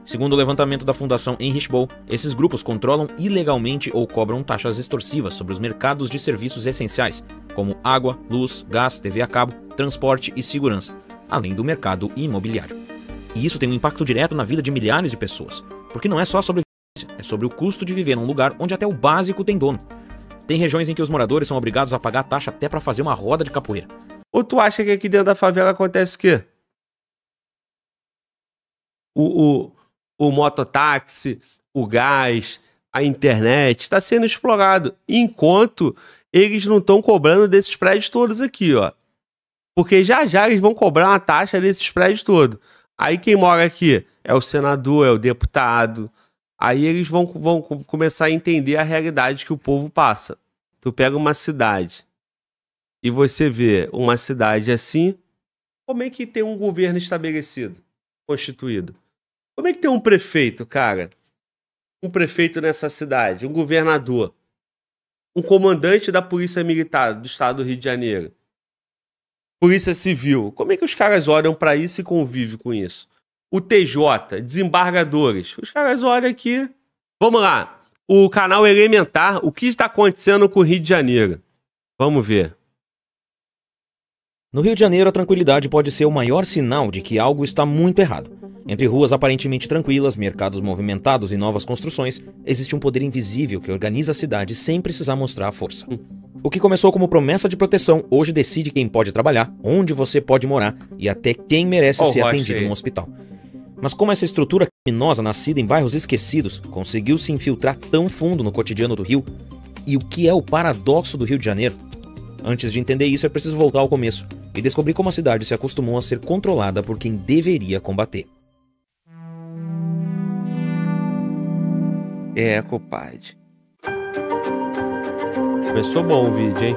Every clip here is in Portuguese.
Segundo o levantamento da Fundação Heinrich Böll, esses grupos controlam ilegalmente ou cobram taxas extorsivas sobre os mercados de serviços essenciais, como água, luz, gás, TV a cabo, transporte e segurança, além do mercado imobiliário. E isso tem um impacto direto na vida de milhares de pessoas, porque não é só sobre é sobre o custo de viver num lugar onde até o básico tem dono. Tem regiões em que os moradores são obrigados a pagar taxa até para fazer uma roda de capoeira. Ou tu acha que aqui dentro da favela acontece o quê? O mototáxi, o gás, a internet está sendo explorado, enquanto eles não estão cobrando desses prédios todos aqui, ó. Porque já eles vão cobrar uma taxa desses prédios todos. Aí quem mora aqui é o senador, é o deputado. Aí eles vão começar a entender a realidade que o povo passa. Tu pega uma cidade e você vê uma cidade assim, como é que tem um governo estabelecido, constituído? Como é que tem um prefeito, cara? Um prefeito nessa cidade, um governador, um comandante da Polícia Militar do Estado do Rio de Janeiro, Polícia Civil. Como é que os caras olham para isso e convivem com isso? O TJ, desembargadores. Os caras olham aqui. Vamos lá. O canal Elementar, o que está acontecendo com o Rio de Janeiro? Vamos ver. No Rio de Janeiro, a tranquilidade pode ser o maior sinal de que algo está muito errado. Entre ruas aparentemente tranquilas, mercados movimentados e novas construções, existe um poder invisível que organiza a cidade sem precisar mostrar a força. O que começou como promessa de proteção, hoje decide quem pode trabalhar, onde você pode morar e até quem merece ser atendido num hospital. Mas como essa estrutura criminosa nascida em bairros esquecidos conseguiu se infiltrar tão fundo no cotidiano do Rio? E o que é o paradoxo do Rio de Janeiro? Antes de entender isso, é preciso voltar ao começo e descobrir como a cidade se acostumou a ser controlada por quem deveria combater. Compadre. Começou bom o vídeo, hein?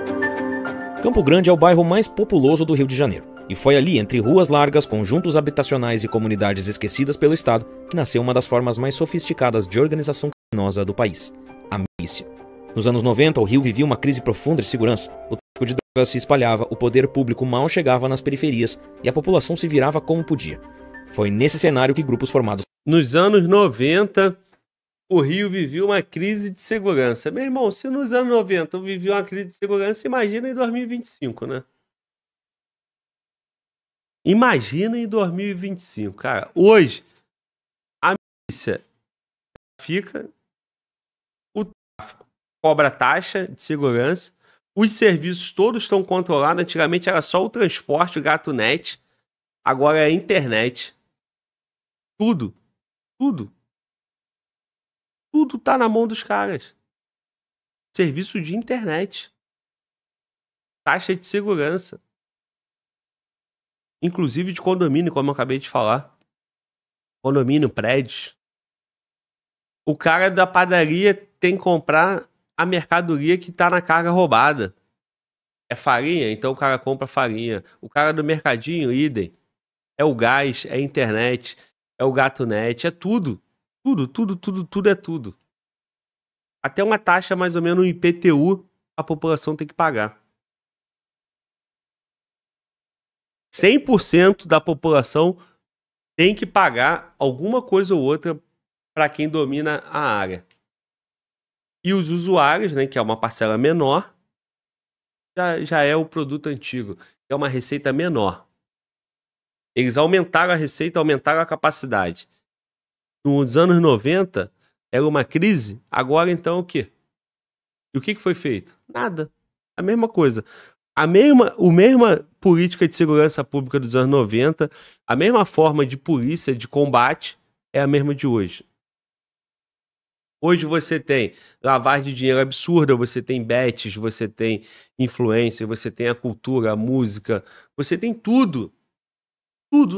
Campo Grande é o bairro mais populoso do Rio de Janeiro. E foi ali, entre ruas largas, conjuntos habitacionais e comunidades esquecidas pelo Estado, que nasceu uma das formas mais sofisticadas de organização criminosa do país, a milícia. Nos anos 90, o Rio vivia uma crise profunda de segurança. O tráfico de drogas se espalhava, o poder público mal chegava nas periferias e a população se virava como podia. Foi nesse cenário que grupos formados... Nos anos 90, o Rio vivia uma crise de segurança. Meu irmão, se nos anos 90 eu vivi uma crise de segurança, imagina em 2025, né? Imagina em 2025, cara. Hoje, a milícia fica, o tráfico cobra taxa de segurança, os serviços todos estão controlados. Antigamente era só o transporte, o gato net, agora é a internet. Tudo tá na mão dos caras. Serviço de internet, taxa de segurança. Inclusive de condomínio, como eu acabei de falar. Condomínio, prédios. O cara da padaria tem que comprar a mercadoria que tá na carga roubada. É farinha? Então o cara compra farinha. O cara do mercadinho, idem. É o gás, é a internet, é o gato net, é tudo. Tudo é tudo. Até uma taxa mais ou menos, um IPTU, a população tem que pagar. 100% da população tem que pagar alguma coisa ou outra para quem domina a área. E os usuários, né, que é uma parcela menor, já é o produto antigo, é uma receita menor. Eles aumentaram a receita, aumentaram a capacidade. Nos anos 90, era uma crise, agora então o quê? E o que foi feito? Nada. A mesma coisa. A mesma política de segurança pública dos anos 90, a mesma forma de polícia, de combate, é a mesma de hoje. Hoje você tem lavagem de dinheiro absurda, você tem bets, você tem influência, você tem a cultura, a música, você tem tudo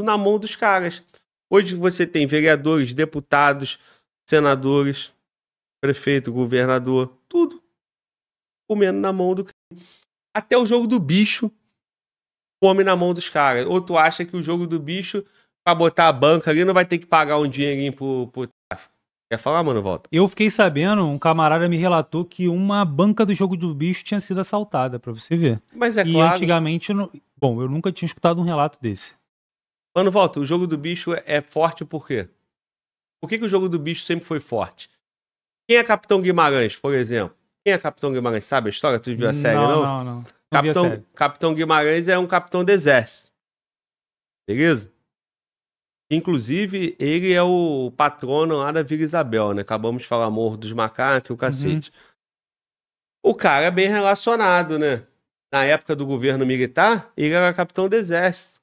na mão dos caras. Hoje você tem vereadores, deputados, senadores, prefeito, governador, tudo comendo na mão do crime. Até o jogo do bicho come na mão dos caras. Ou tu acha que o jogo do bicho, pra botar a banca ali, não vai ter que pagar um dinheirinho pro tráfico? Quer falar, mano? Volta. Eu fiquei sabendo, um camarada me relatou que uma banca do jogo do bicho tinha sido assaltada, pra você ver. Mas é e claro. Antigamente, bom, eu nunca tinha escutado um relato desse. Mano, volta, o jogo do bicho é forte por quê? Por que o jogo do bicho sempre foi forte? Quem é Capitão Guimarães, por exemplo? Quem é Capitão Guimarães? Sabe a história? Tu viu a série, não? Não vi a série. Capitão Guimarães é um capitão do exército. Beleza? Inclusive, ele é o patrono lá da Vila Isabel, né? Acabamos de falar Morro dos Macacos e o cacete. O cara é bem relacionado, né? Na época do governo militar, ele era capitão do exército.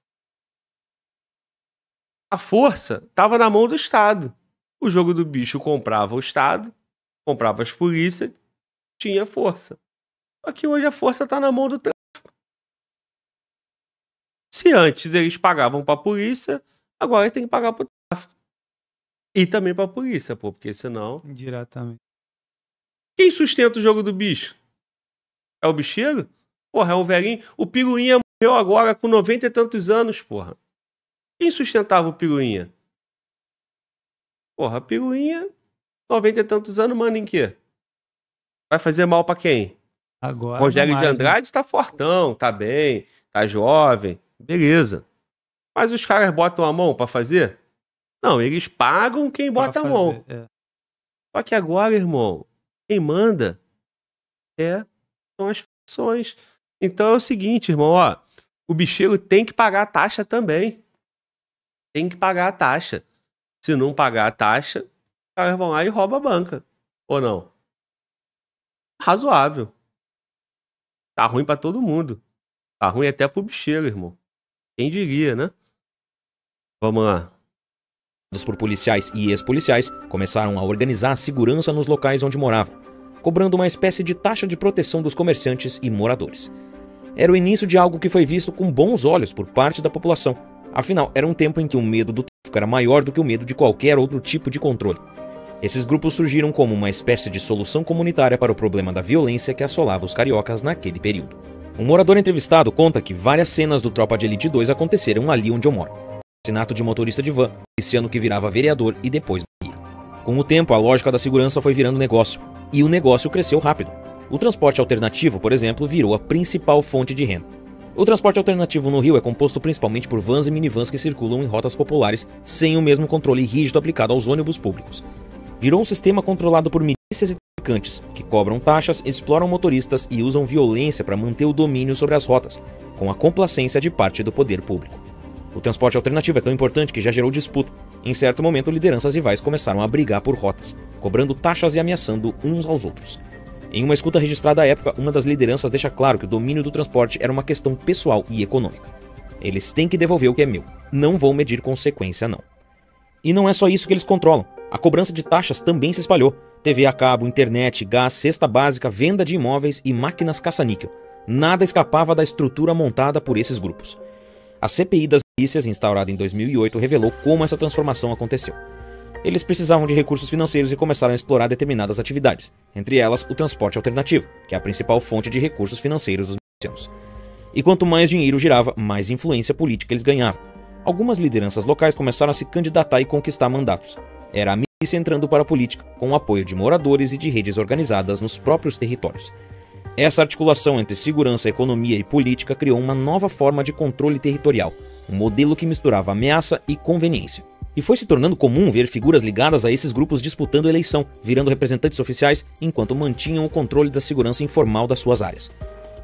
A força estava na mão do Estado. O jogo do bicho comprava o Estado, comprava as polícias, tinha força. Só que hoje a força está na mão do tráfico. Se antes eles pagavam para a polícia, agora tem que pagar para o tráfico. E também para a polícia, pô, porque senão... Diretamente. Quem sustenta o jogo do bicho? É o bicheiro? Porra, é um velhinho. O Piruinha morreu agora com 90 e tantos anos, porra. Quem sustentava o Piruinha? Porra, a Piruinha, 90 e tantos anos, manda em quê? Vai fazer mal pra quem? Agora Rogério mais, de Andrade tá fortão, tá bem, tá jovem, beleza. Mas os caras botam a mão pra fazer? Não, eles pagam quem bota a mão. Só que agora, irmão, quem manda são as facções. Então é o seguinte, irmão, ó, o bicheiro tem que pagar a taxa também. Tem que pagar a taxa. Se não pagar a taxa, os caras vão lá e roubam a banca. Ou não? Razoável. Tá ruim pra todo mundo. Tá ruim até pro bicheiro, irmão. Quem diria, né? Vamos lá. Por policiais e ex-policiais, começaram a organizar a segurança nos locais onde moravam, cobrando uma espécie de taxa de proteção dos comerciantes e moradores. Era o início de algo que foi visto com bons olhos por parte da população. Afinal, era um tempo em que o medo do tráfico era maior do que o medo de qualquer outro tipo de controle. Esses grupos surgiram como uma espécie de solução comunitária para o problema da violência que assolava os cariocas naquele período. Um morador entrevistado conta que várias cenas do Tropa de Elite 2 aconteceram ali onde eu moro. Assassinato de motorista de van, miliciano que virava vereador e depois morria. Com o tempo, a lógica da segurança foi virando negócio, e o negócio cresceu rápido. O transporte alternativo, por exemplo, virou a principal fonte de renda. O transporte alternativo no Rio é composto principalmente por vans e minivans que circulam em rotas populares sem o mesmo controle rígido aplicado aos ônibus públicos. Virou um sistema controlado por milícias e traficantes, que cobram taxas, exploram motoristas e usam violência para manter o domínio sobre as rotas, com a complacência de parte do poder público. O transporte alternativo é tão importante que já gerou disputa. Em certo momento, lideranças rivais começaram a brigar por rotas, cobrando taxas e ameaçando uns aos outros. Em uma escuta registrada à época, uma das lideranças deixa claro que o domínio do transporte era uma questão pessoal e econômica. Eles têm que devolver o que é meu. Não vão medir consequência, não. E não é só isso que eles controlam. A cobrança de taxas também se espalhou. TV a cabo, internet, gás, cesta básica, venda de imóveis e máquinas caça-níquel. Nada escapava da estrutura montada por esses grupos. A CPI das milícias, instaurada em 2008, revelou como essa transformação aconteceu. Eles precisavam de recursos financeiros e começaram a explorar determinadas atividades, entre elas o transporte alternativo, que é a principal fonte de recursos financeiros dos milicianos. E quanto mais dinheiro girava, mais influência política eles ganhavam. Algumas lideranças locais começaram a se candidatar e conquistar mandatos. Era a milícia entrando para a política, com o apoio de moradores e de redes organizadas nos próprios territórios. Essa articulação entre segurança, economia e política criou uma nova forma de controle territorial, um modelo que misturava ameaça e conveniência. E foi se tornando comum ver figuras ligadas a esses grupos disputando eleição, virando representantes oficiais, enquanto mantinham o controle da segurança informal das suas áreas.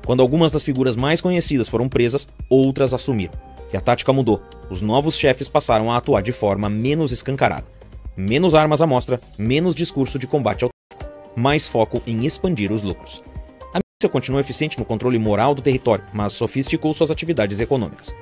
Quando algumas das figuras mais conhecidas foram presas, outras assumiram. E a tática mudou. Os novos chefes passaram a atuar de forma menos escancarada. Menos armas à mostra, menos discurso de combate ao tráfico, mais foco em expandir os lucros. A milícia continuou eficiente no controle moral do território, mas sofisticou suas atividades econômicas.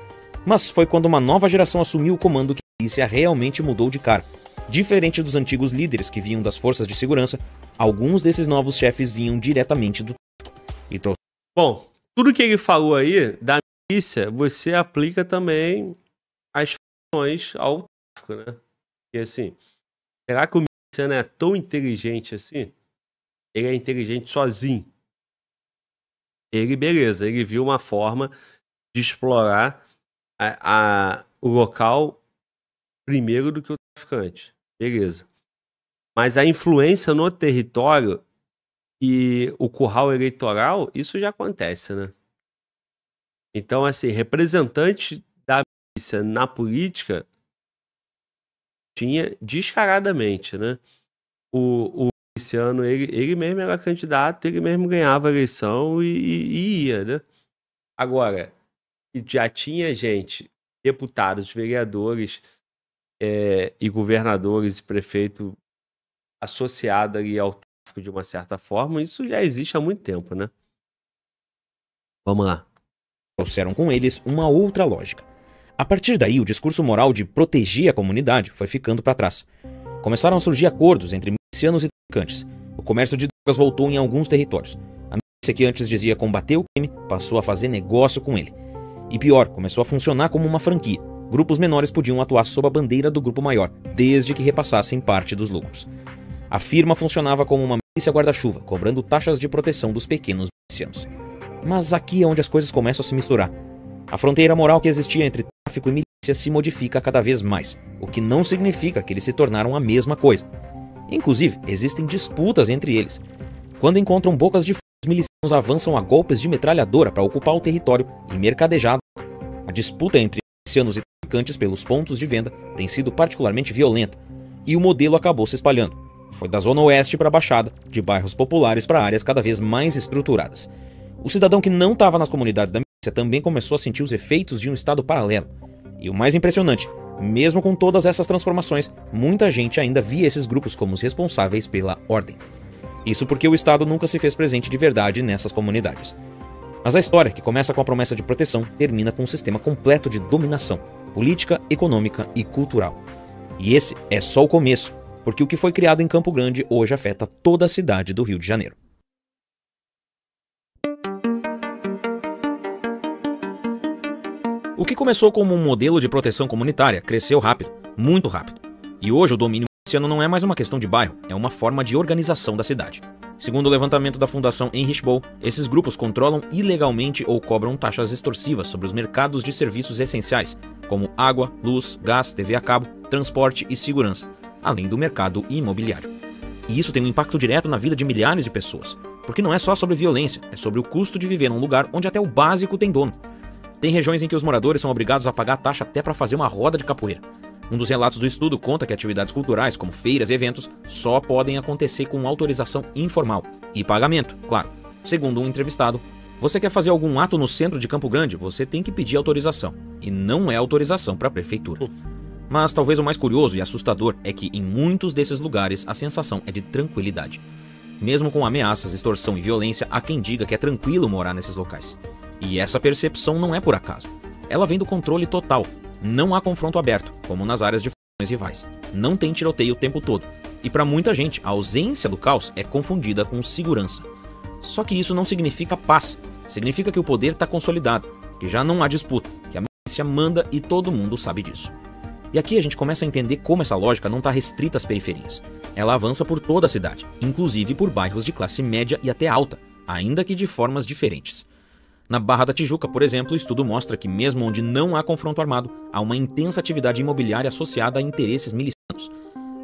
Mas foi quando uma nova geração assumiu o comando que a milícia realmente mudou de cara. Diferente dos antigos líderes que vinham das forças de segurança, alguns desses novos chefes vinham diretamente do tráfico. Bom, tudo que ele falou aí da milícia, você aplica também as funções ao tráfico, né? E assim, será que o miliciano é tão inteligente assim? Ele é inteligente sozinho. Ele, beleza, ele viu uma forma de explorar o local primeiro do que o traficante. Beleza. Mas a influência no território e o curral eleitoral, isso já acontece, né? Então, assim, representante da milícia na política tinha descaradamente, né? O miliciano, ele mesmo era candidato, ele mesmo ganhava a eleição e ia, né? Agora, já tinha gente, deputados, vereadores e governadores e prefeito associado ali ao tráfico de uma certa forma, isso já existe há muito tempo, né? Vamos lá. Trouxeram com eles uma outra lógica. A partir daí, o discurso moral de proteger a comunidade foi ficando para trás. Começaram a surgir acordos entre milicianos e traficantes. O comércio de drogas voltou em alguns territórios. A milícia que antes dizia combater o crime passou a fazer negócio com ele. E pior, começou a funcionar como uma franquia. Grupos menores podiam atuar sob a bandeira do grupo maior, desde que repassassem parte dos lucros. A firma funcionava como uma milícia guarda-chuva, cobrando taxas de proteção dos pequenos milicianos. Mas aqui é onde as coisas começam a se misturar. A fronteira moral que existia entre tráfico e milícia se modifica cada vez mais, o que não significa que eles se tornaram a mesma coisa. Inclusive, existem disputas entre eles. Quando encontram bocas de fogo, os milicianos avançam a golpes de metralhadora para ocupar o território e mercadejar. A disputa entre milicianos e traficantes pelos pontos de venda tem sido particularmente violenta, e o modelo acabou se espalhando. Foi da zona oeste para a baixada, de bairros populares para áreas cada vez mais estruturadas. O cidadão que não estava nas comunidades da milícia também começou a sentir os efeitos de um estado paralelo. E o mais impressionante, mesmo com todas essas transformações, muita gente ainda via esses grupos como os responsáveis pela ordem. Isso porque o Estado nunca se fez presente de verdade nessas comunidades. Mas a história, que começa com a promessa de proteção, termina com um sistema completo de dominação, política, econômica e cultural. E esse é só o começo, porque o que foi criado em Campo Grande hoje afeta toda a cidade do Rio de Janeiro. O que começou como um modelo de proteção comunitária cresceu rápido, muito rápido. E hoje o domínio miliciano não é mais uma questão de bairro, é uma forma de organização da cidade. Segundo o levantamento da Fundação Heinrich Böll, esses grupos controlam ilegalmente ou cobram taxas extorsivas sobre os mercados de serviços essenciais, como água, luz, gás, TV a cabo, transporte e segurança, além do mercado imobiliário. E isso tem um impacto direto na vida de milhares de pessoas, porque não é só sobre violência, é sobre o custo de viver num lugar onde até o básico tem dono. Tem regiões em que os moradores são obrigados a pagar taxa até para fazer uma roda de capoeira. Um dos relatos do estudo conta que atividades culturais, como feiras e eventos, só podem acontecer com autorização informal e pagamento, claro. Segundo um entrevistado, você quer fazer algum ato no centro de Campo Grande, você tem que pedir autorização, e não é autorização para a prefeitura. Mas talvez o mais curioso e assustador é que em muitos desses lugares a sensação é de tranquilidade. Mesmo com ameaças, extorsão e violência, há quem diga que é tranquilo morar nesses locais. E essa percepção não é por acaso. Ela vem do controle total. Não há confronto aberto, como nas áreas de facções rivais. Não tem tiroteio o tempo todo. E para muita gente, a ausência do caos é confundida com segurança. Só que isso não significa paz. Significa que o poder está consolidado, que já não há disputa, que a milícia manda e todo mundo sabe disso. E aqui a gente começa a entender como essa lógica não está restrita às periferias. Ela avança por toda a cidade, inclusive por bairros de classe média e até alta, ainda que de formas diferentes. Na Barra da Tijuca, por exemplo, o estudo mostra que mesmo onde não há confronto armado, há uma intensa atividade imobiliária associada a interesses milicianos.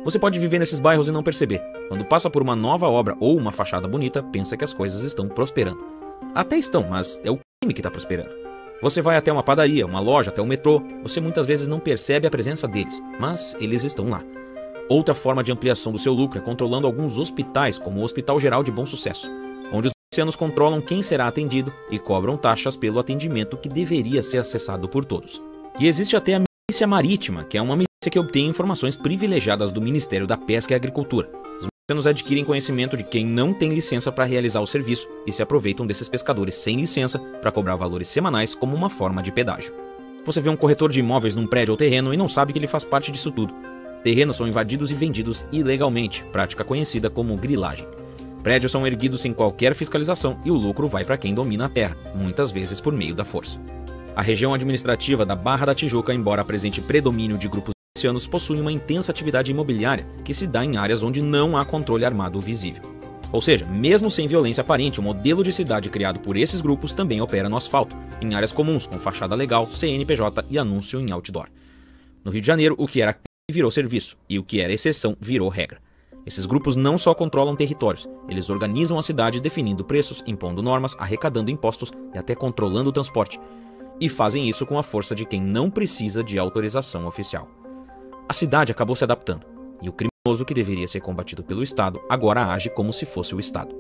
Você pode viver nesses bairros e não perceber. Quando passa por uma nova obra ou uma fachada bonita, pensa que as coisas estão prosperando. Até estão, mas é o crime que está prosperando. Você vai até uma padaria, uma loja, até o metrô, você muitas vezes não percebe a presença deles, mas eles estão lá. Outra forma de ampliação do seu lucro é controlando alguns hospitais, como o Hospital Geral de Bom Sucesso, onde os milicianos controlam quem será atendido e cobram taxas pelo atendimento que deveria ser acessado por todos. E existe até a milícia marítima, que é uma milícia que obtém informações privilegiadas do Ministério da Pesca e Agricultura. Os milicianos adquirem conhecimento de quem não tem licença para realizar o serviço e se aproveitam desses pescadores sem licença para cobrar valores semanais como uma forma de pedágio. Você vê um corretor de imóveis num prédio ou terreno e não sabe que ele faz parte disso tudo. Terrenos são invadidos e vendidos ilegalmente, prática conhecida como grilagem. Prédios são erguidos sem qualquer fiscalização e o lucro vai para quem domina a terra, muitas vezes por meio da força. A região administrativa da Barra da Tijuca, embora apresente predomínio de grupos milicianos, possui uma intensa atividade imobiliária que se dá em áreas onde não há controle armado visível. Ou seja, mesmo sem violência aparente, o modelo de cidade criado por esses grupos também opera no asfalto, em áreas comuns, com fachada legal, CNPJ e anúncio em outdoor. No Rio de Janeiro, o que era crime virou serviço, e o que era exceção virou regra. Esses grupos não só controlam territórios, eles organizam a cidade definindo preços, impondo normas, arrecadando impostos e até controlando o transporte. E fazem isso com a força de quem não precisa de autorização oficial. A cidade acabou se adaptando, e o criminoso que deveria ser combatido pelo Estado agora age como se fosse o Estado.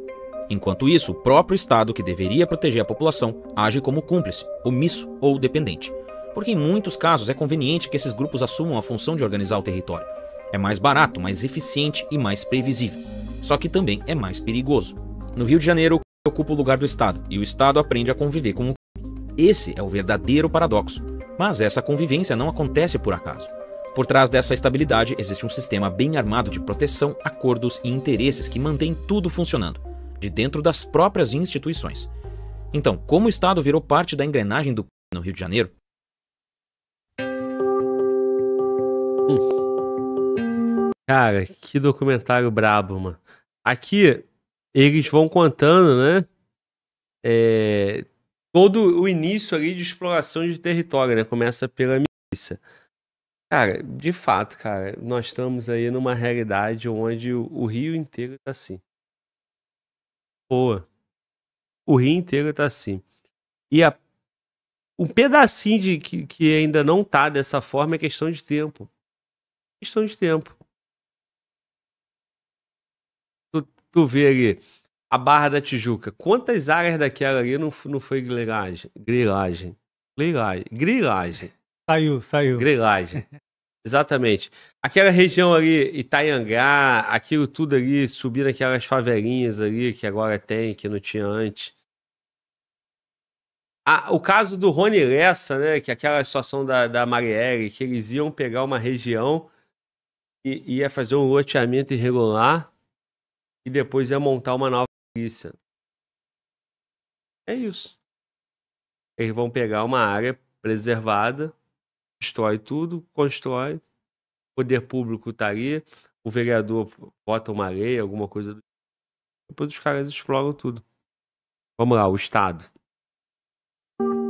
Enquanto isso, o próprio Estado, que deveria proteger a população, age como cúmplice, omisso ou dependente. Porque em muitos casos é conveniente que esses grupos assumam a função de organizar o território. É mais barato, mais eficiente e mais previsível. Só que também é mais perigoso. No Rio de Janeiro, o crime ocupa o lugar do Estado, e o Estado aprende a conviver com o crime. Esse é o verdadeiro paradoxo. Mas essa convivência não acontece por acaso. Por trás dessa estabilidade existe um sistema bem armado de proteção, acordos e interesses que mantém tudo funcionando, de dentro das próprias instituições. Então, como o Estado virou parte da engrenagem do crime no Rio de Janeiro? Cara, que documentário brabo, mano. Aqui, eles vão contando, né? Todo o início ali de exploração de território, né? Começa pela milícia. Cara, de fato, cara, nós estamos aí numa realidade onde o Rio inteiro tá assim. Pô, o Rio inteiro tá assim. E um pedacinho de que ainda não tá dessa forma é questão de tempo. Questão de tempo. Tu vê ali a Barra da Tijuca. Quantas áreas daquela ali não foi grilagem? Grilagem. Saiu. Grilagem. Exatamente. Aquela região ali, Itaiangá, aquilo tudo ali, subir naquelas favelinhas ali que agora tem, que não tinha antes. O caso do Rony Lessa, né? Que é aquela situação da Marielle, que eles iam pegar uma região e ia fazer um loteamento irregular e depois ia montar uma nova polícia. É isso. Eles vão pegar uma área preservada, destrói tudo, constrói, o poder público tá ali, o vereador bota uma lei, alguma coisa do tipo. Depois os caras exploram tudo. Vamos lá, o Estado.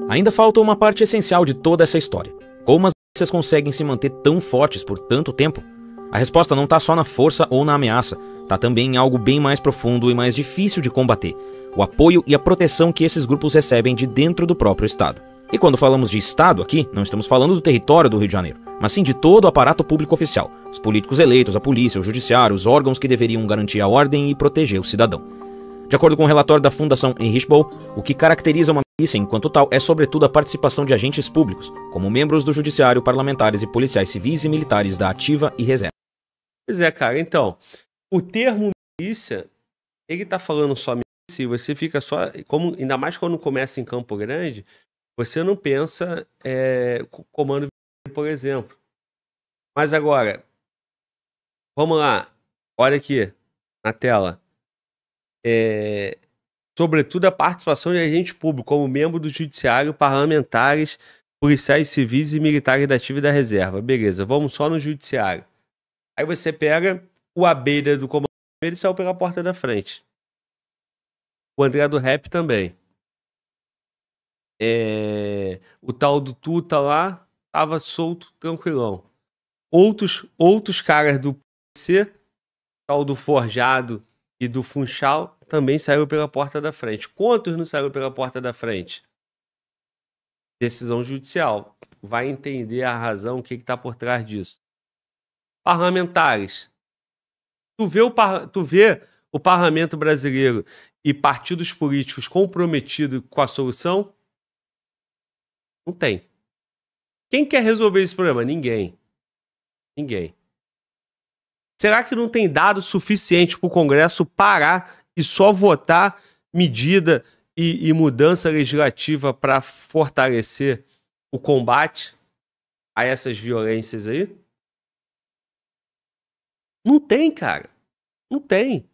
Ainda falta uma parte essencial de toda essa história. Como as milícias conseguem se manter tão fortes por tanto tempo? A resposta não está só na força ou na ameaça, está também em algo bem mais profundo e mais difícil de combater: o apoio e a proteção que esses grupos recebem de dentro do próprio Estado. E quando falamos de Estado aqui, não estamos falando do território do Rio de Janeiro, mas sim de todo o aparato público oficial, os políticos eleitos, a polícia, o judiciário, os órgãos que deveriam garantir a ordem e proteger o cidadão. De acordo com o relatório da Fundação Heinrich Böll, o que caracteriza uma milícia enquanto tal é sobretudo a participação de agentes públicos, como membros do judiciário, parlamentares e policiais civis e militares da ativa e reserva. Pois é, cara, então, o termo milícia, ele tá falando só milícia e você fica só, ainda mais quando começa em Campo Grande, você não pensa comando, por exemplo. Mas agora, vamos lá, olha aqui na tela. Sobretudo a participação de agentes públicos, como membro do judiciário, parlamentares, policiais civis e militares da ativa e da reserva. Beleza, vamos só no judiciário. Aí você pega o Abelha do comando, ele saiu pela porta da frente. O André do Rap também. O tal do Tuta lá tava solto, tranquilão. Outros caras do PC, tal do Forjado e do Funchal, também saiu pela porta da frente. Quantos não saíram pela porta da frente? Decisão judicial. Vai entender a razão, o que está por trás disso. Parlamentares. Tu vê o parlamento brasileiro e partidos políticos comprometidos com a solução? Não tem. Quem quer resolver esse problema? Ninguém. Será que não tem dado suficiente para o Congresso parar e só votar medida e mudança legislativa para fortalecer o combate a essas violências aí? Não tem, cara. Não tem.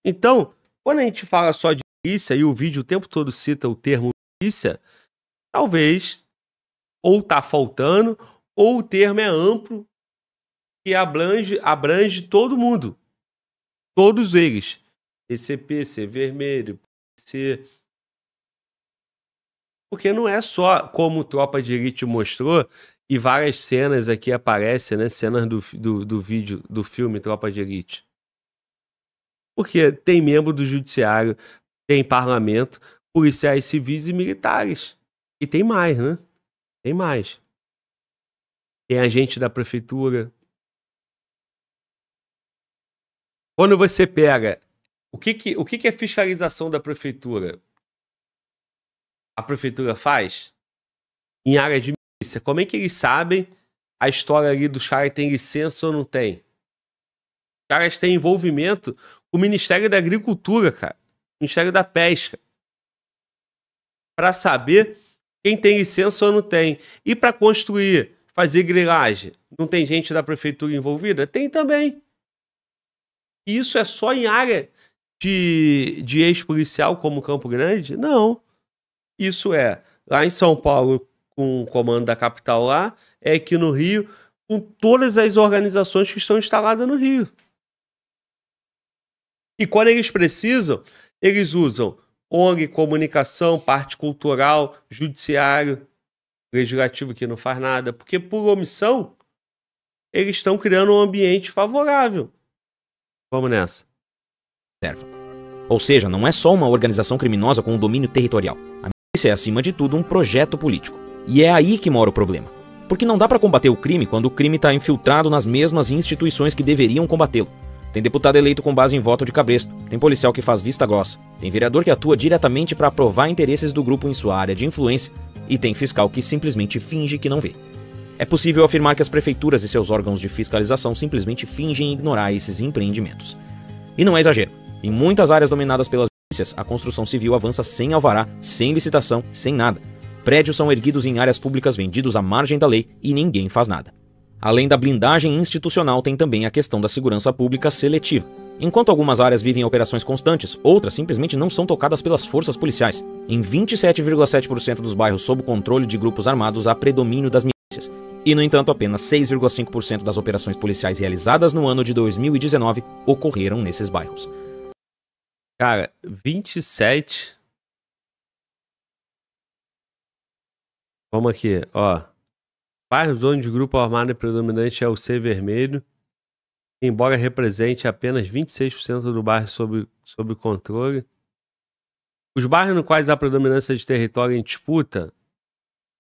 Então, quando a gente fala só de milícia e o vídeo o tempo todo cita o termo milícia, talvez ou tá faltando ou o termo é amplo e abrange todo mundo. Todos eles. ECP, Vermelho, PC. Porque não é só como Tropa de Elite mostrou, e várias cenas aqui aparecem, né? Cenas do vídeo, do filme Tropa de Elite. Porque tem membro do judiciário, tem parlamento, policiais civis e militares. E tem mais, né? Tem mais. tem agente da prefeitura. Quando você pega... O que é fiscalização da prefeitura? A prefeitura faz em área de milícia. Como é que eles sabem a história ali dos caras tem licença ou não tem? Os caras têm envolvimento com o Ministério da Agricultura, cara. Ministério da Pesca. Para saber quem tem licença ou não tem. E para construir, fazer grilagem, não tem gente da prefeitura envolvida? Tem também. E isso é só em área de ex-policial como Campo Grande? Não. Isso é lá em São Paulo, com o comando da capital lá, é aqui no Rio, com todas as organizações que estão instaladas no Rio. E quando eles precisam, eles usam ONG, comunicação, parte cultural, judiciário, legislativo que não faz nada, porque por omissão, eles estão criando um ambiente favorável. Vamos nessa. Ou seja, não é só uma organização criminosa com um domínio territorial. A milícia é, acima de tudo, um projeto político. E é aí que mora o problema. Porque não dá para combater o crime quando o crime está infiltrado nas mesmas instituições que deveriam combatê-lo. Tem deputado eleito com base em voto de cabresto, tem policial que faz vista grossa, tem vereador que atua diretamente para aprovar interesses do grupo em sua área de influência e tem fiscal que simplesmente finge que não vê. É possível afirmar que as prefeituras e seus órgãos de fiscalização simplesmente fingem ignorar esses empreendimentos. E não é exagero. Em muitas áreas dominadas pelas milícias, a construção civil avança sem alvará, sem licitação, sem nada. Prédios são erguidos em áreas públicas vendidos à margem da lei e ninguém faz nada. Além da blindagem institucional, tem também a questão da segurança pública seletiva. Enquanto algumas áreas vivem operações constantes, outras simplesmente não são tocadas pelas forças policiais. Em 27,7% dos bairros sob controle de grupos armados há predomínio das milícias. E, no entanto, apenas 6,5% das operações policiais realizadas no ano de 2019 ocorreram nesses bairros. Cara, 27... Vamos aqui, ó. Bairros onde o grupo armado predominante é o C vermelho, embora represente apenas 26% do bairro sob controle. Os bairros nos quais há predominância de território em disputa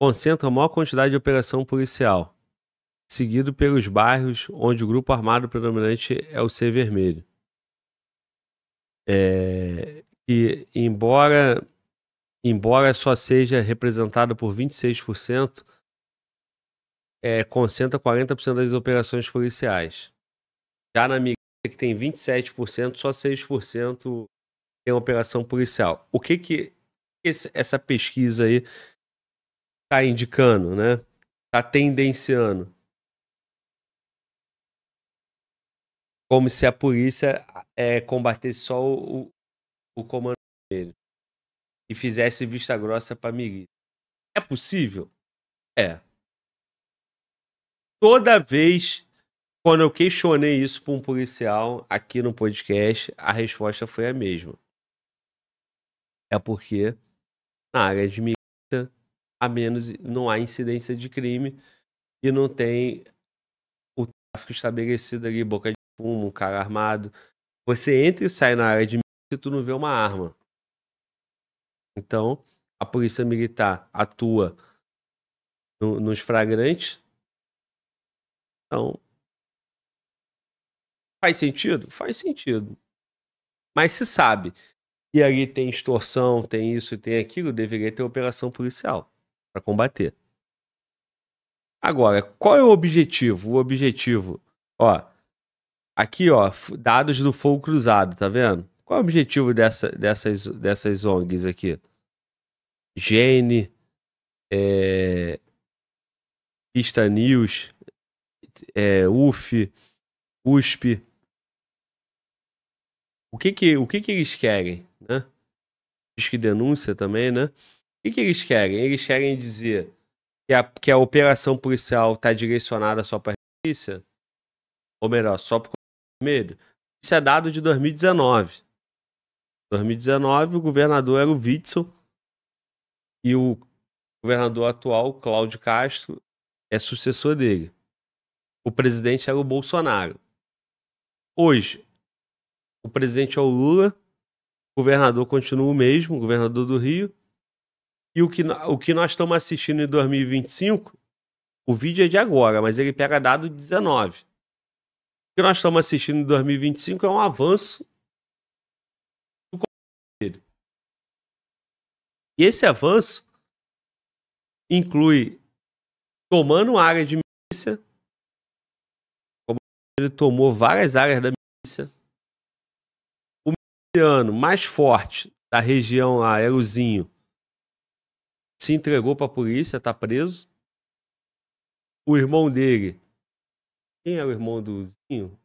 concentram a maior quantidade de operação policial, seguido pelos bairros onde o grupo armado predominante é o C vermelho. E embora só seja representado por 26%, concentra 40% das operações policiais. Já na milícia, que tem 27%, só 6% tem operação policial. O que essa pesquisa aí está indicando, né? Está tendenciando? Como se a polícia combatesse só o comando dele e fizesse vista grossa para a milícia. É possível? É. Toda vez, quando eu questionei isso para um policial aqui no podcast, a resposta foi a mesma. É porque na área de milícia, não há incidência de crime e não tem o tráfico estabelecido ali, boca de fumo, um cara armado. Você entra e sai na área de milícia e tu não vê uma arma. Então, a polícia militar atua nos flagrantes. Então, faz sentido? Faz sentido. Mas se sabe que ali tem extorsão, tem isso e tem aquilo, deveria ter operação policial para combater. Agora, qual é o objetivo? O objetivo, ó, aqui, ó, dados do fogo cruzado, tá vendo? Qual é o objetivo dessas ONGs aqui? Gene, Pista News, UF, USP. O que eles querem, né? Diz que denúncia também, né? O que eles querem? Eles querem dizer que a operação policial está direcionada só para a milícia? Ou melhor, só para o vermelho? Isso é dado de 2019. Em 2019, o governador era o Witzel e o governador atual, Cláudio Castro, é sucessor dele. O presidente era o Bolsonaro. Hoje, o presidente é o Lula, o governador continua o mesmo, o governador do Rio. E o que nós estamos assistindo em 2025, O vídeo é de agora, mas ele pega dado de 19. O que nós estamos assistindo em 2025 é um avanço do dele. E esse avanço inclui tomando área de milícia, como ele tomou várias áreas da milícia, o miliciano mais forte da região lá, Eruzinho, se entregou para a polícia, tá preso. O irmão dele, quem é o irmão do Zinho?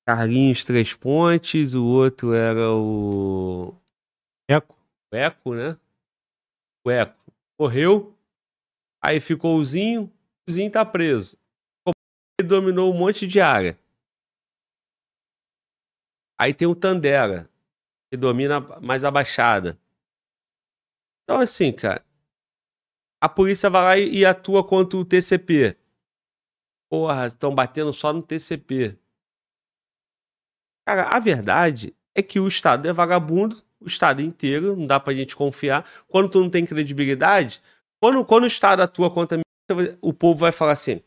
Carlinhos Três Pontes, o outro era o Eco. Eco, né? O Eco morreu, aí ficou o Zinho tá preso. Ele dominou um monte de área. Aí tem o Tandera, que domina mais a Baixada. Então, assim, cara, a polícia vai lá e atua contra o TCP. Porra, estão batendo só no TCP. Cara, a verdade é que o Estado é vagabundo, o Estado inteiro, não dá pra gente confiar. Quando tu não tem credibilidade, quando o Estado atua contra a milícia, o povo vai falar assim,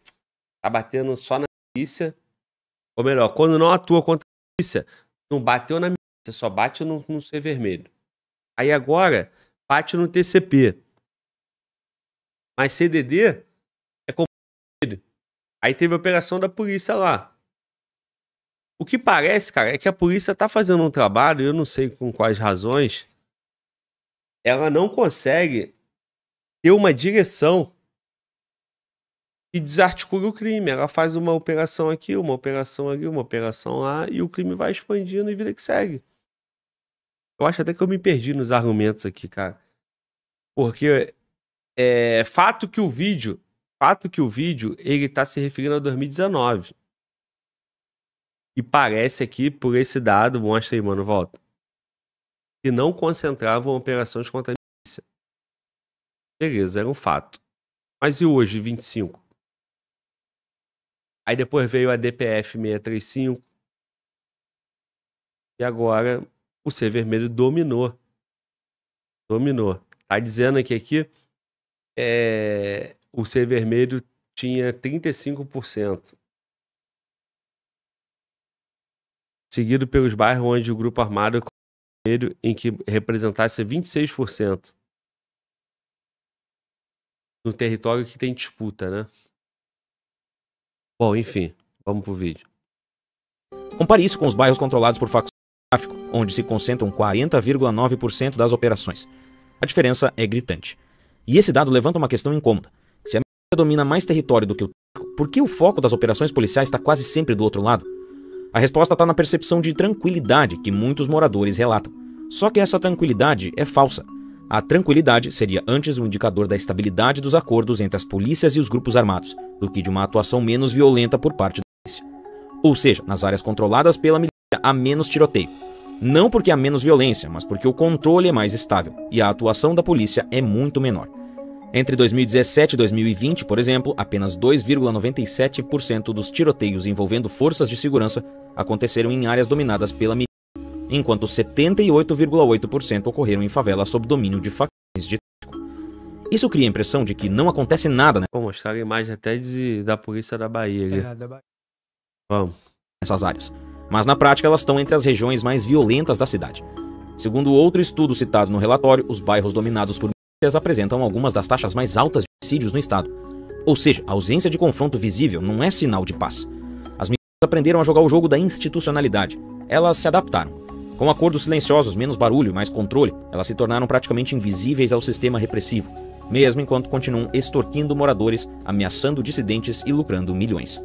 tá batendo só na milícia. Ou melhor, quando não atua contra a milícia, não bateu na milícia, só bate no Ser Vermelho. Aí agora, bate no TCP. Mas CDD é como ele. Aí teve a operação da polícia lá. O que parece, cara, é que a polícia tá fazendo um trabalho, eu não sei com quais razões, ela não consegue ter uma direção que desarticule o crime. Ela faz uma operação aqui, uma operação ali, uma operação lá, e o crime vai expandindo e vida que segue. Eu acho até que eu me perdi nos argumentos aqui, cara. Porque fato que o vídeo, ele tá se referindo a 2019. E parece aqui, por esse dado, mostra aí, mano, volta, que não concentravam operações contra a milícia. Beleza, era um fato. Mas e hoje, 25? Aí depois veio a DPF 635. E agora o Ser Vermelho dominou. Tá dizendo aqui o Ser Vermelho tinha 35%. Seguido pelos bairros onde o grupo armado em que representasse 26%. No território que tem disputa, né? Bom, enfim, vamos pro vídeo. Compare isso com os bairros controlados por facções de tráfico, onde se concentram 40,9% das operações. A diferença é gritante. E esse dado levanta uma questão incômoda. Se a milícia domina mais território do que o tráfico, por que o foco das operações policiais está quase sempre do outro lado? A resposta está na percepção de tranquilidade que muitos moradores relatam. Só que essa tranquilidade é falsa. A tranquilidade seria antes um indicador da estabilidade dos acordos entre as polícias e os grupos armados, do que de uma atuação menos violenta por parte da polícia. Ou seja, nas áreas controladas pela milícia há menos tiroteio. Não porque há menos violência, mas porque o controle é mais estável e a atuação da polícia é muito menor. Entre 2017 e 2020, por exemplo, apenas 2,97% dos tiroteios envolvendo forças de segurança aconteceram em áreas dominadas pela milícia, enquanto 78,8% ocorreram em favelas sob domínio de facções de tráfico. Isso cria a impressão de que não acontece nada, Vou mostrar a imagem até da polícia da Bahia ali. Vamos. Nessas áreas. Mas na prática elas estão entre as regiões mais violentas da cidade. Segundo outro estudo citado no relatório, os bairros dominados por milícias apresentam algumas das taxas mais altas de homicídios no estado. Ou seja, a ausência de confronto visível não é sinal de paz. As milícias aprenderam a jogar o jogo da institucionalidade. Elas se adaptaram. Com acordos silenciosos, menos barulho e mais controle, elas se tornaram praticamente invisíveis ao sistema repressivo, mesmo enquanto continuam extorquindo moradores, ameaçando dissidentes e lucrando milhões.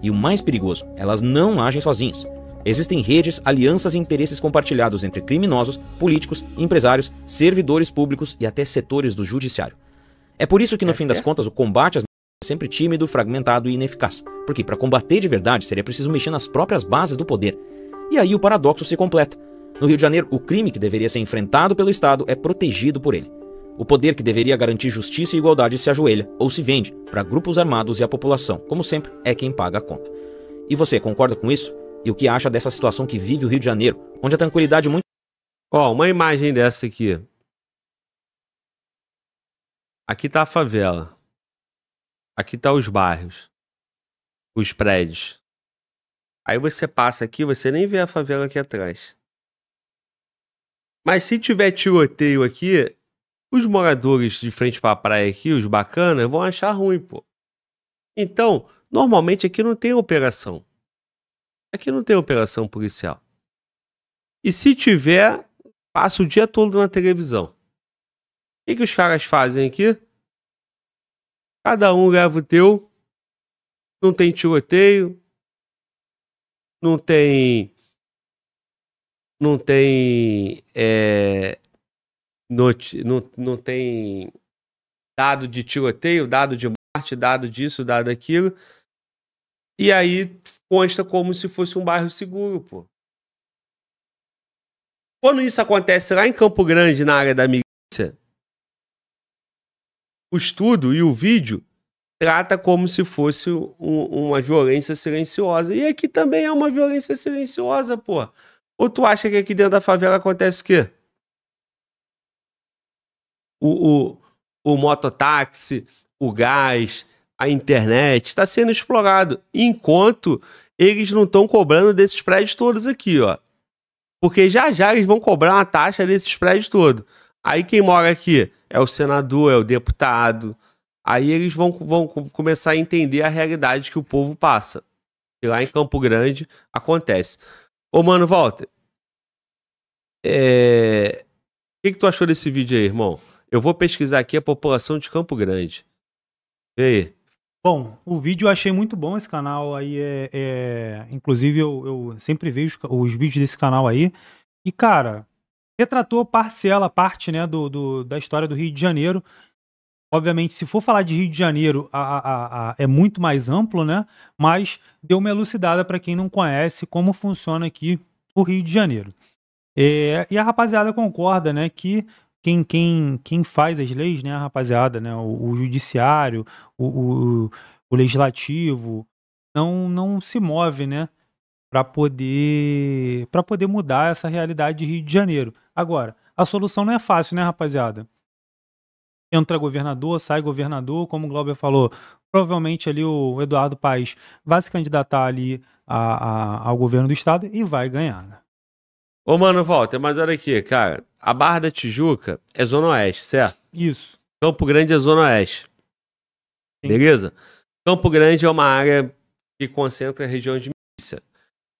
E o mais perigoso, elas não agem sozinhas. Existem redes, alianças e interesses compartilhados entre criminosos, políticos, empresários, servidores públicos e até setores do judiciário. É por isso que, no fim das contas, o combate às milícias é sempre tímido, fragmentado e ineficaz. Porque para combater de verdade seria preciso mexer nas próprias bases do poder. E aí o paradoxo se completa. No Rio de Janeiro, o crime que deveria ser enfrentado pelo Estado é protegido por ele. O poder que deveria garantir justiça e igualdade se ajoelha ou se vende para grupos armados e a população, como sempre, é quem paga a conta. E você concorda com isso? E o que acha dessa situação que vive o Rio de Janeiro, onde a tranquilidade muito... Ó, uma imagem dessa aqui. Aqui tá a favela. Aqui tá os bairros. Os prédios. Aí você passa aqui, você nem vê a favela aqui atrás. Mas se tiver tiroteio aqui, os moradores de frente pra praia aqui, os bacanas, vão achar ruim, pô. Então, normalmente aqui não tem operação. Aqui não tem operação policial. E se tiver, passa o dia todo na televisão. O que os caras fazem aqui? Cada um leva o teu. Não tem tiroteio. Não tem não tem dado de tiroteio, dado de morte, dado disso, dado daquilo. E aí consta como se fosse um bairro seguro, pô. Quando isso acontece lá em Campo Grande, na área da milícia, o estudo e o vídeo trata como se fosse uma violência silenciosa. E aqui também é uma violência silenciosa, pô. Ou tu acha que aqui dentro da favela acontece o quê? O mototáxi, o gás, a internet está sendo explorado, enquanto eles não estão cobrando desses prédios todos aqui, ó. Porque já eles vão cobrar uma taxa desses prédios todos. Aí quem mora aqui é o senador, é o deputado. Aí eles vão começar a entender a realidade que o povo passa. E lá em Campo Grande acontece. Ô, mano, Walter. O que tu achou desse vídeo aí, irmão? Eu vou pesquisar aqui a população de Campo Grande. E aí? Bom, o vídeo eu achei muito bom. Esse canal aí inclusive, eu sempre vejo os vídeos desse canal aí. E, cara, retratou parte, né, da história do Rio de Janeiro. Obviamente, se for falar de Rio de Janeiro, é muito mais amplo, né? Mas deu uma elucidada para quem não conhece como funciona aqui o Rio de Janeiro. E a rapaziada concorda, né, que quem faz as leis, né, a rapaziada, né, o judiciário, o legislativo, não se move, né, para poder mudar essa realidade de Rio de Janeiro. Agora, a solução não é fácil, né, rapaziada? Entra governador, sai governador, como o Glauber falou, provavelmente ali o Eduardo Paes vai se candidatar ali ao governo do estado e vai ganhar, né? Ô, mano, Walter, mas olha aqui, cara. A Barra da Tijuca é Zona Oeste, certo? Isso. Campo Grande é Zona Oeste. Sim. Beleza? Campo Grande é uma área que concentra a região de milícia.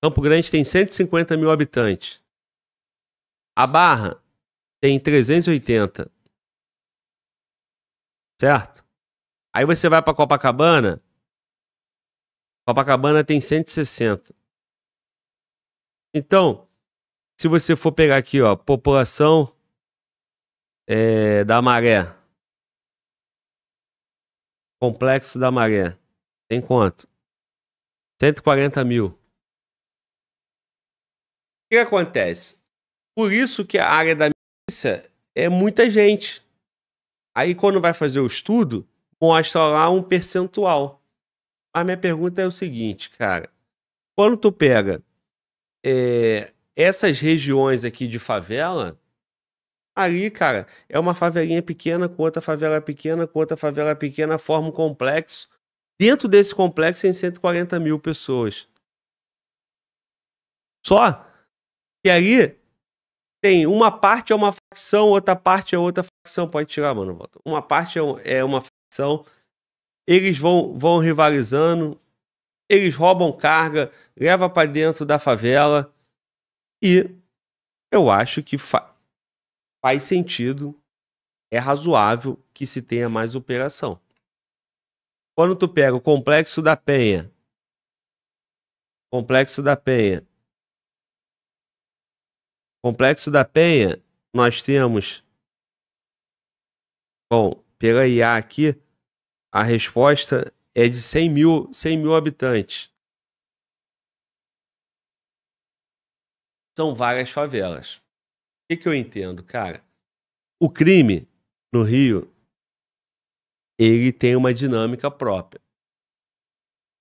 Campo Grande tem 150 mil habitantes. A Barra tem 380. Certo? Aí você vai pra Copacabana. Copacabana tem 160. Então, se você for pegar aqui, ó, população da Maré. Complexo da Maré. Tem quanto? 140 mil. O que acontece? Por isso que a área da milícia é muita gente. Aí quando vai fazer o estudo, mostra lá um percentual. A minha pergunta é o seguinte, cara. Quando tu pega essas regiões aqui de favela, ali, cara, é uma favelinha pequena com outra favela pequena, com outra favela pequena, forma um complexo. Dentro desse complexo tem 140 mil pessoas. Só que ali tem uma parte é uma facção, outra parte é outra facção. Pode tirar, mano. Uma parte é uma facção. Eles vão rivalizando. Eles roubam carga, levam para dentro da favela. E eu acho que faz sentido. É razoável que se tenha mais operação. Quando tu pega o Complexo da Penha. Complexo da Penha, nós temos. Bom, pela IA aqui, a resposta é de 100 mil habitantes. São várias favelas. O que eu entendo, cara? O crime no Rio, ele tem uma dinâmica própria.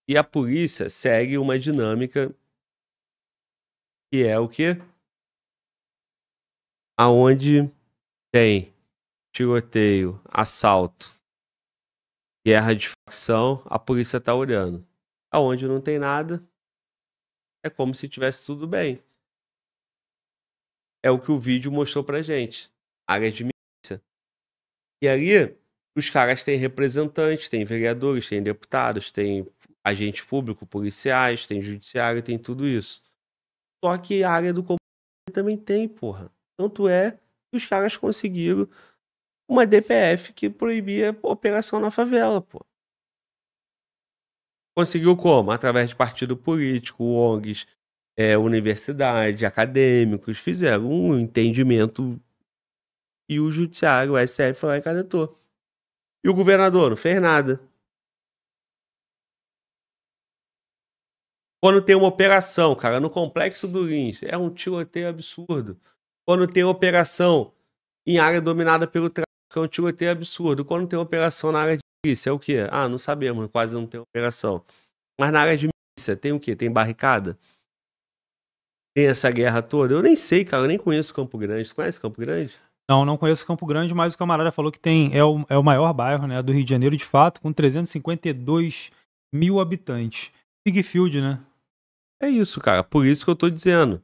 E a polícia segue uma dinâmica que é o quê? Aonde tem tiroteio, assalto, guerra de facção, a polícia tá olhando. Aonde não tem nada, é como se tivesse tudo bem. É o que o vídeo mostrou pra gente. Área de milícia. E ali, os caras têm representantes, têm vereadores, têm deputados, têm agentes públicos, policiais, tem judiciário, tem tudo isso. Só que a área do combate também tem, porra. Tanto é que os caras conseguiram uma DPF que proibia operação na favela, pô. Conseguiu como? Através de partido político, ONGs, universidade, acadêmicos, fizeram um entendimento e o judiciário, o STF, foi lá e canetou. E o governador não fez nada. Quando tem uma operação, cara, no Complexo do Lins, é um tiroteio absurdo. Quando tem operação em área dominada pelo tráfico, é um tiroteio absurdo. Quando tem operação na área de milícia, é o quê? Ah, não sabemos, quase não tem operação. Mas na área de milícia, tem o quê? Tem barricada? Tem essa guerra toda? Eu nem sei, cara, eu nem conheço Campo Grande. Você conhece Campo Grande? Não, não conheço Campo Grande, mas o camarada falou que é o maior bairro, né, do Rio de Janeiro, de fato, com 352 mil habitantes. Big Field, né? É isso, cara. Por isso que eu tô dizendo.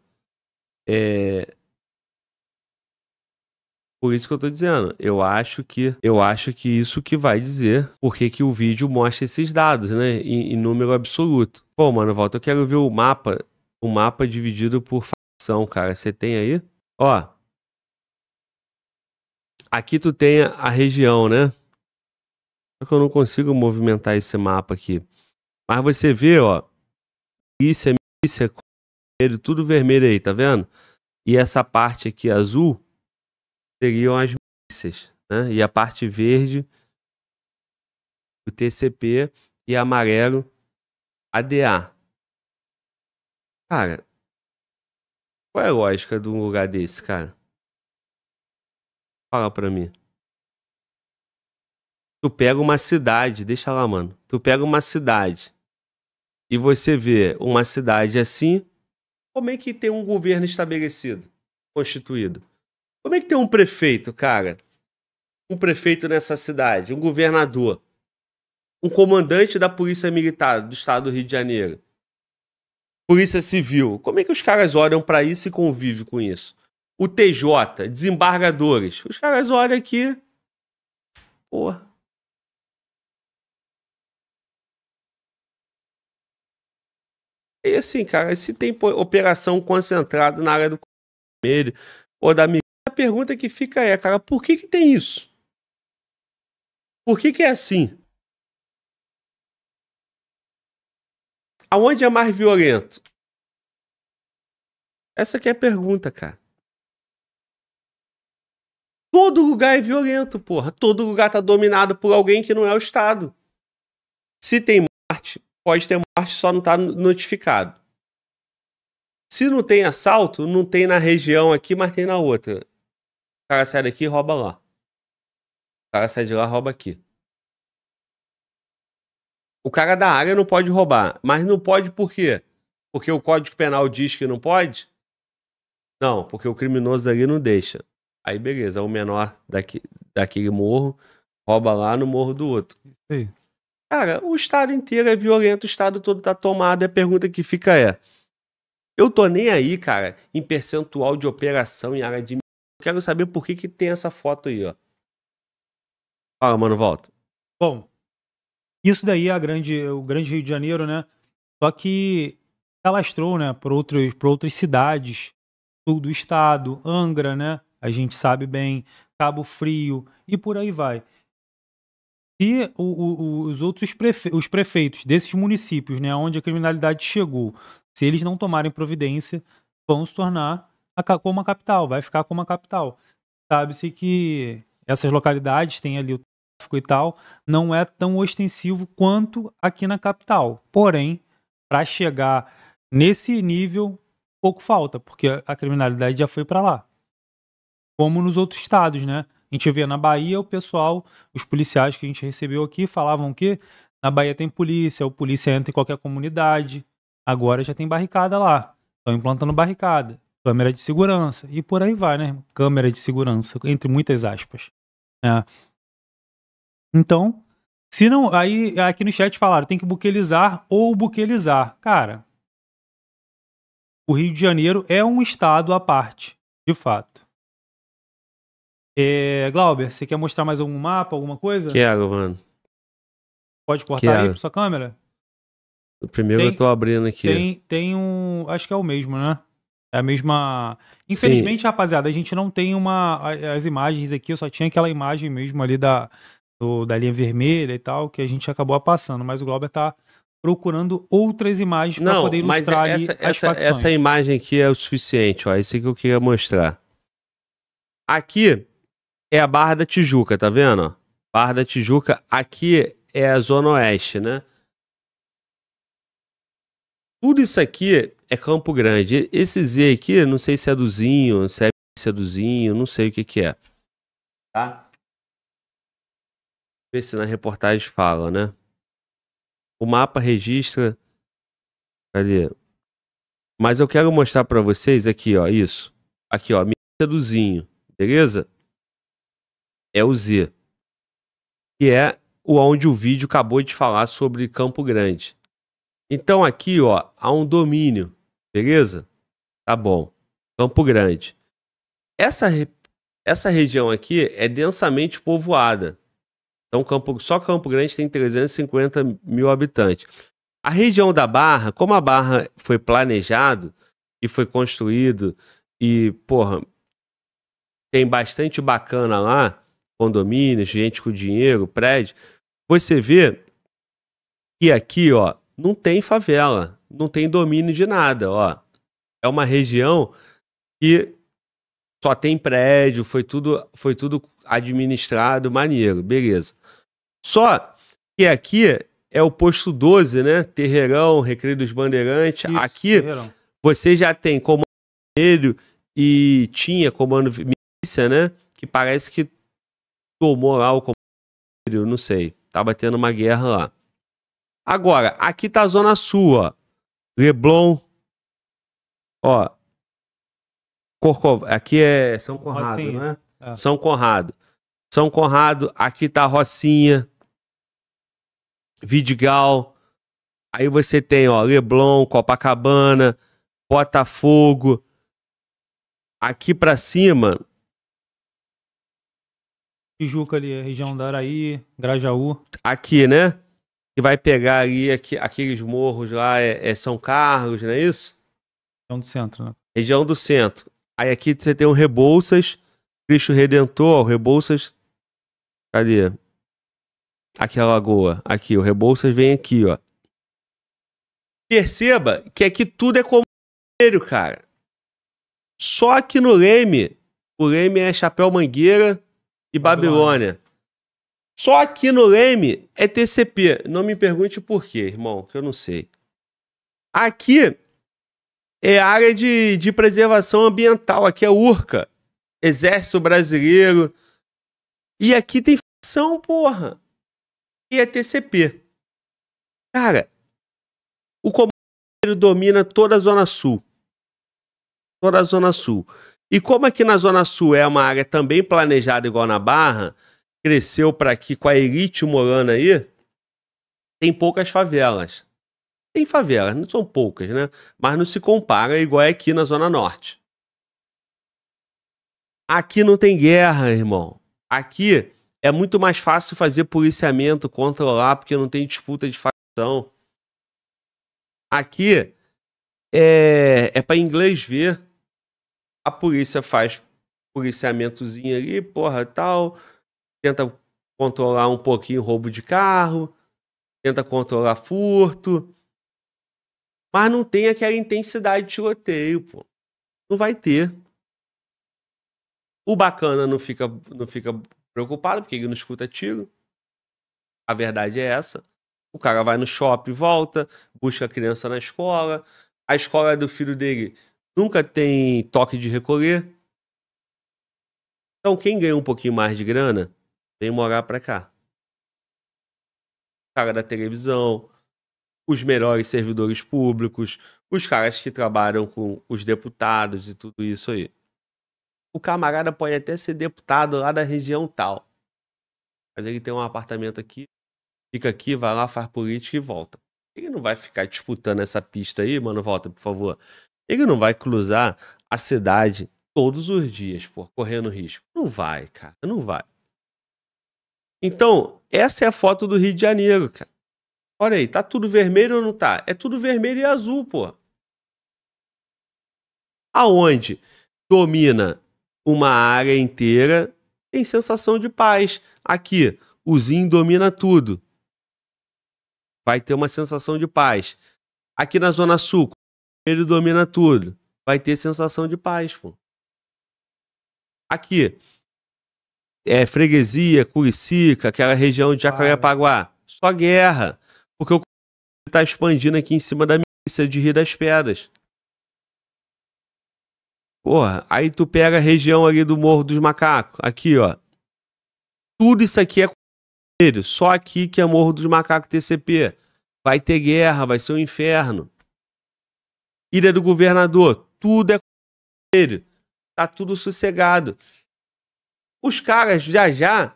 Por isso que eu tô dizendo. Eu acho que isso que vai dizer porque que o vídeo mostra esses dados, né? Em número absoluto. Pô, mano, volta, eu quero ver o mapa dividido por facção, cara. Você tem aí? Ó. Aqui tu tem a região, né? Só que eu não consigo movimentar esse mapa aqui. Mas você vê, ó. Milícia, tudo vermelho aí, tá vendo? E essa parte aqui azul seriam as milícias, né? E a parte verde, o TCP, e amarelo, ADA. Cara, qual é a lógica de um lugar desse, cara? Fala pra mim. Tu pega uma cidade, deixa lá, mano. Tu pega uma cidade e você vê uma cidade assim, como é que tem um governo estabelecido, constituído? Como é que tem um prefeito, cara? Um prefeito nessa cidade, um governador, um comandante da Polícia Militar do Estado do Rio de Janeiro, Polícia Civil. Como é que os caras olham pra isso e convivem com isso? O TJ, desembargadores. Os caras olham aqui, porra. E assim, cara, se tem operação concentrada na área do vermelho ou da milícia, a pergunta que fica é, cara, por que tem isso? Por que é assim? Aonde é mais violento? Essa aqui é a pergunta, cara. Todo lugar é violento, porra. Todo lugar tá dominado por alguém que não é o Estado. Se tem morte, pode ter morte, só não tá notificado. Se não tem assalto, não tem na região aqui, mas tem na outra. O cara sai daqui e rouba lá. O cara sai de lá e rouba aqui. O cara da área não pode roubar. Mas não pode por quê? Porque o Código Penal diz que não pode? Não, porque o criminoso ali não deixa. Aí beleza, o menor daquele morro rouba lá no morro do outro. Sim. Cara, o estado inteiro é violento, o estado todo tá tomado. E a pergunta que fica é: eu tô nem aí, cara, em percentual de operação em área de... Eu quero saber por que tem essa foto aí, ó. Fala, mano, volta. Bom, isso daí é o grande Rio de Janeiro, né? Só que alastrou, né, por outras cidades, sul do estado, Angra, né? A gente sabe bem, Cabo Frio e por aí vai. E os outros os prefeitos desses municípios, né, onde a criminalidade chegou, se eles não tomarem providência, vão se tornar como a capital, vai ficar como a capital. Sabe-se que essas localidades têm ali o tráfico e tal, não é tão ostensivo quanto aqui na capital. Porém, para chegar nesse nível, pouco falta, porque a criminalidade já foi para lá. Como nos outros estados, né? A gente vê na Bahia o pessoal, os policiais que a gente recebeu aqui falavam que na Bahia tem polícia, o polícia entra em qualquer comunidade, agora já tem barricada lá, estão implantando barricada, câmera de segurança e por aí vai, né? Câmera de segurança, entre muitas aspas. É. Então, se não... Aí aqui no chat falaram, tem que buquelizar ou buquelizar. Cara, o Rio de Janeiro é um estado à parte, de fato. Glauber, você quer mostrar mais algum mapa, alguma coisa? Quero, mano. Pode cortar aí Quero. pra sua câmera? O primeiro eu tô abrindo aqui. Tem um... Acho que é o mesmo, né? É a mesma... Infelizmente, rapaziada, a gente não tem as imagens aqui, eu só tinha aquela imagem mesmo ali da linha vermelha e tal, que a gente acabou passando, mas o Glauber tá procurando outras imagens para poder ilustrar ali as facções. Essa imagem aqui é o suficiente, ó. Isso aqui que eu queria mostrar. Aqui é a Barra da Tijuca, tá vendo? Barra da Tijuca, aqui é a Zona Oeste, né? Tudo isso aqui é Campo Grande. Esse Z aqui, não sei se é do Zinho, se é do Zinho, não sei o que é. Tá? Ver se na reportagem fala, né? O mapa registra... Cadê? Mas eu quero mostrar pra vocês aqui, ó, isso. Aqui, ó, milícia do Zinho, beleza? É o Z. Que é onde o vídeo acabou de falar sobre Campo Grande. Então aqui, ó, há um domínio, beleza? Tá bom. Campo Grande. Essa região aqui é densamente povoada. Então só Campo Grande tem 350 mil habitantes. A região da Barra, como a Barra foi planejado e foi construído e, porra, tem bastante bacana lá, condomínios, gente com dinheiro, prédio, você vê que aqui, ó, não tem favela, não tem domínio de nada, ó. É uma região que só tem prédio, foi tudo administrado, maneiro, beleza. Só que aqui é o posto 12, né? Terreirão, Recreio dos Bandeirantes. Isso, aqui Terreirão. Você já tem comando vermelho e tinha comando milícia, né? Que parece que tomou lá o comando vermelho, não sei. Tava tendo uma guerra lá. Agora, aqui tá a Zona Sul, ó. Leblon, ó. Aqui é São Conrado, Rocinha. né? É. São Conrado. São Conrado, aqui tá Rocinha, Vidigal. Aí você tem, ó, Leblon, Copacabana, Botafogo. Aqui pra cima... Tijuca ali, região da Araí, Grajaú. Aqui, né? Que vai pegar ali aqueles morros lá, é São Carlos, não é isso? Região do centro, né? Região do centro. Aí aqui você tem o Rebouças, Cristo Redentor, o Rebouças... Cadê? Aqui a lagoa. Aqui, o Rebouças vem aqui, ó. Perceba que aqui tudo é comunheiro, cara. Só aqui no Leme, o Leme é Chapéu Mangueira e Babilônia. Só aqui no Leme é TCP. Não me pergunte por quê, irmão, que eu não sei. Aqui é área de preservação ambiental. Aqui é URCA, Exército Brasileiro. E aqui tem facção, porra. E é TCP. Cara, o comando domina toda a Zona Sul. Toda a Zona Sul. E como aqui na Zona Sul é uma área também planejada igual na Barra, cresceu para aqui com a elite morando aí, tem poucas favelas. Tem favelas, não são poucas, né? Mas não se compara igual é aqui na Zona Norte. Aqui não tem guerra, irmão. Aqui é muito mais fácil fazer policiamento, controlar, porque não tem disputa de facção. Aqui é para inglês ver. A polícia faz policiamentozinho ali, porra, tal. Tenta controlar um pouquinho o roubo de carro. Tenta controlar furto. Mas não tem aquela intensidade de tiroteio, pô. Não vai ter. O bacana não fica preocupado, porque ele não escuta tiro. A verdade é essa. O cara vai no shopping, volta, busca a criança na escola. A escola do filho dele nunca tem toque de recolher. Então, quem ganha um pouquinho mais de grana, vem morar pra cá. O cara da televisão, os melhores servidores públicos, os caras que trabalham com os deputados e tudo isso aí. O camarada pode até ser deputado lá da região tal. Mas ele tem um apartamento aqui, fica aqui, vai lá, faz política e volta. Ele não vai ficar disputando essa pista aí, mano, volta, por favor. Ele não vai cruzar a cidade todos os dias, pô, correndo risco. Não vai, cara, não vai. Então, essa é a foto do Rio de Janeiro, cara. Olha aí, tá tudo vermelho ou não tá? É tudo vermelho e azul, pô. Aonde domina uma área inteira, tem sensação de paz. Aqui, o Zinho domina tudo. Vai ter uma sensação de paz. Aqui na Zona Sul, ele domina tudo. Vai ter sensação de paz, pô. Aqui, Freguesia, Curicica, aquela região de Jacarepaguá. Só guerra. Porque o tá expandindo aqui em cima da milícia de Rio das Pedras. Porra, aí tu pega a região ali do Morro dos Macacos. Aqui, ó. Tudo isso aqui é vermelho. Só aqui que é Morro dos Macacos TCP. Vai ter guerra, vai ser um inferno. Ilha do Governador. Tudo é vermelho. Tá tudo sossegado. Os caras já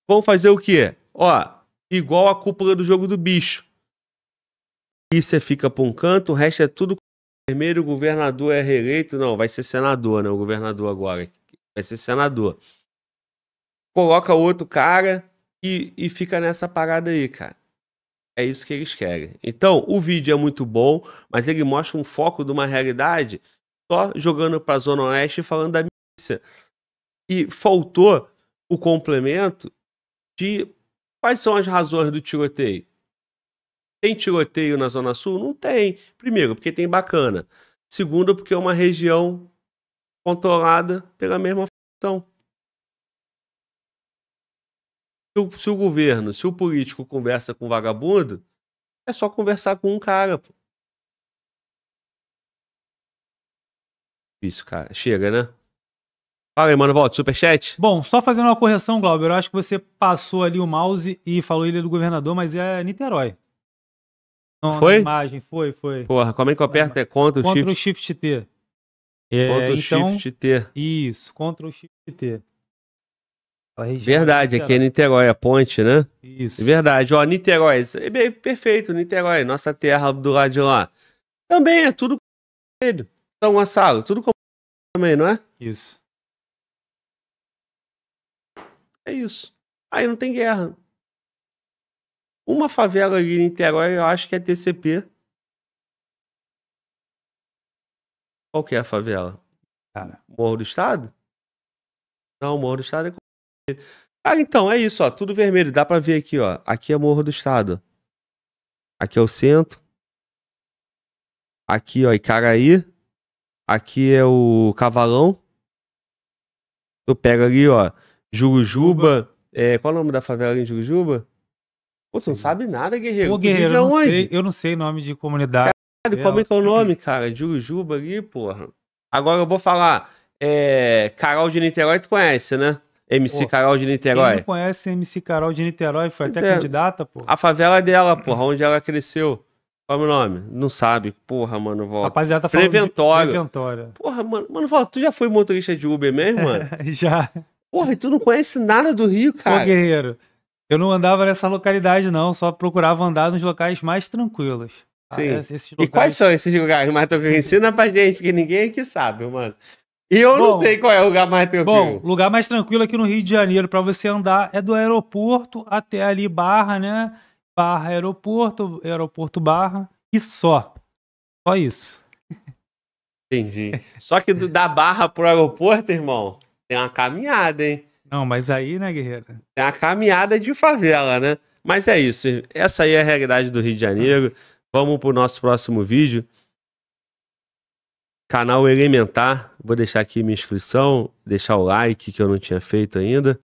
vão fazer o quê? Ó, igual a cúpula do Jogo do Bicho. A polícia fica pra um canto, o resto é tudo vermelho, o governador é reeleito. Não, vai ser senador, né? O governador agora. Vai ser senador. Coloca outro cara e fica nessa parada aí, cara. É isso que eles querem. Então, o vídeo é muito bom, mas ele mostra um foco de uma realidade só jogando pra Zona Oeste e falando da milícia. E faltou o complemento de quais são as razões do tiroteio. Tem tiroteio na Zona Sul? Não tem. Primeiro, porque tem Bacana. Segundo, porque é uma região controlada pela mesma facção. Se o governo, se o político conversa com vagabundo, é só conversar com um cara, pô. Isso, cara. Chega, né? Fala aí, mano, volta. Superchat? Bom, só fazendo uma correção, Glauber, eu acho que você passou ali o mouse e falou Ilha do Governador, mas é Niterói. Não, Foi? na imagem, foi. Porra, como é que eu aperto? É Ctrl Shift T. Ctrl Então, Shift T. isso, Ctrl Shift T. Verdade, aqui é Niterói, a ponte, né? Isso. Verdade, ó, Niterói, perfeito, Niterói, nossa terra do lado de lá. Também é tudo vermelho. São Gonçalo, tudo também, não é? Isso. É isso. Aí não tem guerra. Uma favela ali em Niterói, eu acho que é TCP. Qual que é a favela? Cara. Morro do Estado? Não, Morro do Estado é... Ah, então, é isso, ó, tudo vermelho. Dá pra ver aqui, ó. Aqui é Morro do Estado. Aqui é o centro. Aqui, ó, Icaraí. Aqui é o Cavalão. Tu pega ali, ó, Jurujuba. Qual é o nome da favela em Jurujuba? Pô, tu não sabe nada, guerreiro. Pô, guerreiro, eu não sei nome de comunidade. Caralho, como é que é o nome, cara? Jurujuba ali, porra. Agora eu vou falar. Carol de Niterói, tu conhece, né? MC Carol de Niterói. Quem não conhece MC Carol de Niterói? Foi até candidata, pô. A favela dela, porra, onde ela cresceu. Qual é o nome? Não sabe. Porra, mano, volta. Rapaziada, tá falando Preventório. Porra, mano, volta. Tu já foi motorista de Uber mesmo, mano? Já. Porra, e tu não conhece nada do Rio, cara. Pô, guerreiro, eu não andava nessa localidade, não. Só procurava andar nos locais mais tranquilos. Sim. E quais são esses lugares mais tranquilos? Ensina pra gente, porque ninguém aqui sabe, mano. E eu não sei qual é o lugar mais tranquilo. Bom, lugar mais tranquilo aqui no Rio de Janeiro pra você andar é do aeroporto até ali Barra, né? Barra, aeroporto Barra e só. Só isso. Entendi. Só que da Barra pro aeroporto, irmão, tem uma caminhada, hein? Não, mas aí, né, guerreiro? Tem uma caminhada de favela, né? Mas é isso. Essa aí é a realidade do Rio de Janeiro. Vamos pro nosso próximo vídeo. Canal Elementar. Vou deixar aqui minha inscrição, deixar o like que eu não tinha feito ainda.